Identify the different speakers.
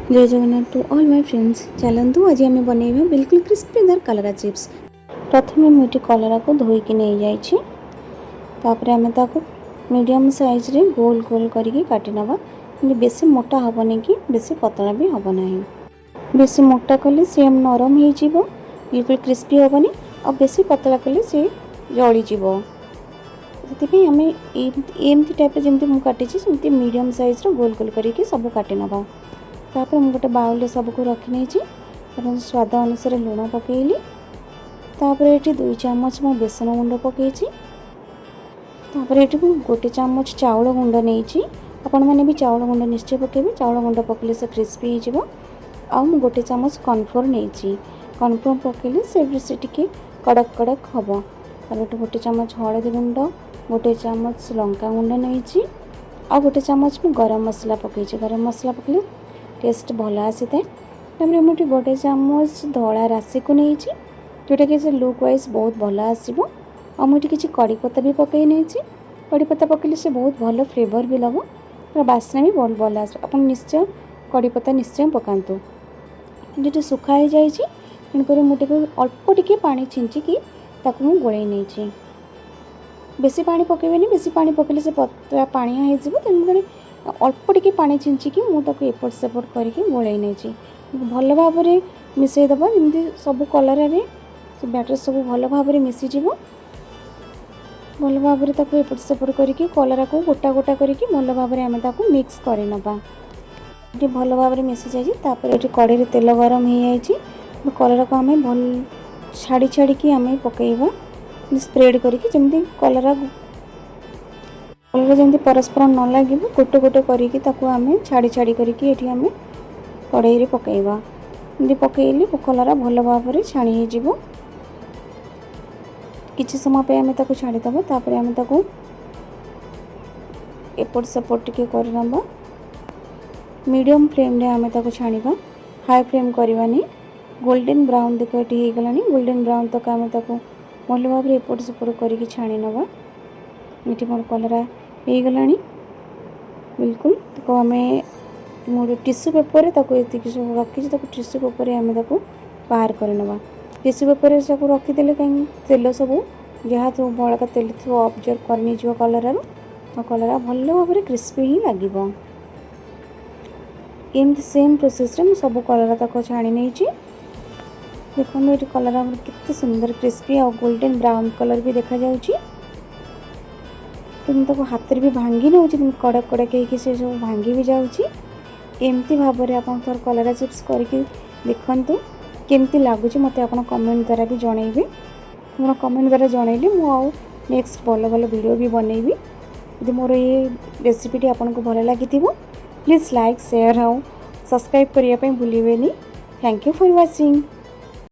Speaker 1: जय Jagannath to all my friends. चलतु आज आम बनइबा बिल्कुल क्रिस्पीदार कलरा चिप्स। प्रथम मुझे कलरा को धोईकी नहीं जापर आम मीडियम साइज रे गोल गोल करके काटी नवा। बेसी मोटा हेनी कि बेसी पतला भी हम ना। बेसी मोटा कले सी नरम हो बिल्कुल क्रिस्पी हेनी और बेसी पतला कले सी जलीज। से आम एमती टाइप जमी मुझे काटी मीडियम साइज रो गोल गोल करके सब काटी नवा। तापर मुझे गोटे बाउल सबको रखी नहीं स्वाद अनुसार लुण पकईली। तापर ये 2 चामच मो बेसन गुंड पकई। तापर ये गोटे चामच चाउल गुंड नहीं आपण मैंने भी चाउल गुंड निश्चय पकेबे। चाउल गुंड पकड़े से क्रिस्पी हो। आउ गोटे चामच कॉर्नफ्लोर नहीं कॉर्नफ्लोर पकड़े से टी कड़क कड़क हम। तापर गोटे चामच हलदी गुंड गोटे चामच लंका गुंड नहीं आ गोटे चामच मु गरम मसला पकई। गरम मसला पकड़े टेस्ट भल आसी था। तापर मुझे गोटे चामच धला राशि को नहीं जोटा कि लुक वाइज बहुत भल आसो। और मुझे किसी कड़ी पत्ता भी पकई नहीं। कड़ी पत्ता पकड़े से बहुत भल फ्लेवर भी लग बास्ना भी बहुत भल आस। आप निश्चय कड़ी पत्ता निश्चय पकातु। जो सुखा हो जाए तेणुक मुझे अल्प टिके पानी छिंचिकी मुझे गोल नहीं। बेसी पानी पकेबेनी। बेसी पानी पकड़े से पतला पानिया हो तेणुक अल्प टिके पानी छिंचिकी मुझे एपट सेपट करके गोल नहीं। भल भाव में मिसईदबा जमी सब कलर बैटर सब भल भाव में मिसीज। भल भाव में एपट सेपट करके कलरा को गोटा गोटा करके भल भाव में आम मिक्स करनबा। ये भल भाव में मिसी जाए। ये कड़े में तेल गरम हो जाए। कलरा को आम भल छाड़ी छाड़ी आम पकईबा स्प्रेड करके जमी कलरा कलर जमी परस्पर न लगे गोटे गोटे करके आम छाड़ी छाड़ी करके ये आम कड़ाई रे पकईबा। एमती पकईले कलरा भल भाव में छाणी हो। किसी समय आम छाड़ीदबा। तापर आम एपट सेपट टिके करनबा। मीडियम फ्लेम रे आम छाणीबा। हाई फ्लेम करवानी। गोल्डन ब्राउन देख ये हो गलानी। गोल्डन ब्राउन तक आम भल भाव में एपट सेपट करके छाणी नवा। ये मोर कलरा हो गलानी बिल्कुल। तो आम मोर टिश्यू पेपर ये सब रखी टिश्यू पेपर आम बाहर करनवा। टिश्यू पेपर सब रखीदे कहीं तेल सब जहाँ सब बड़का तेल सब ऑब्जर्व करनी कलर कलरा भल भाव में क्रिस्पी ही लगे। एमती सेम प्रोसेस रे सब कलरा तक छाणी नहीं। देखो ये कलरा कितने सुंदर क्रिस्पी और गोल्डन ब्राउन कलर भी देखा जाउची। तुम हाथ भी भांगी नौ कड़क कड़क हो सब भांगी भी जाऊँगी। एमती भाव में आप कलरा चिप्स करके देखु केमती लगुच मत आप कमेंट द्वारा भी जनइबे। मोर कमेंट द्वारा जनइले मुझे नेक्स्ट भल भल वीडियो भी बनइबी। यदि मोर ये रेसिपीटी आपको भल लगी प्लीज़ लाइक शेयर और सब्सक्राइब करने भूलें। Thank you for watching.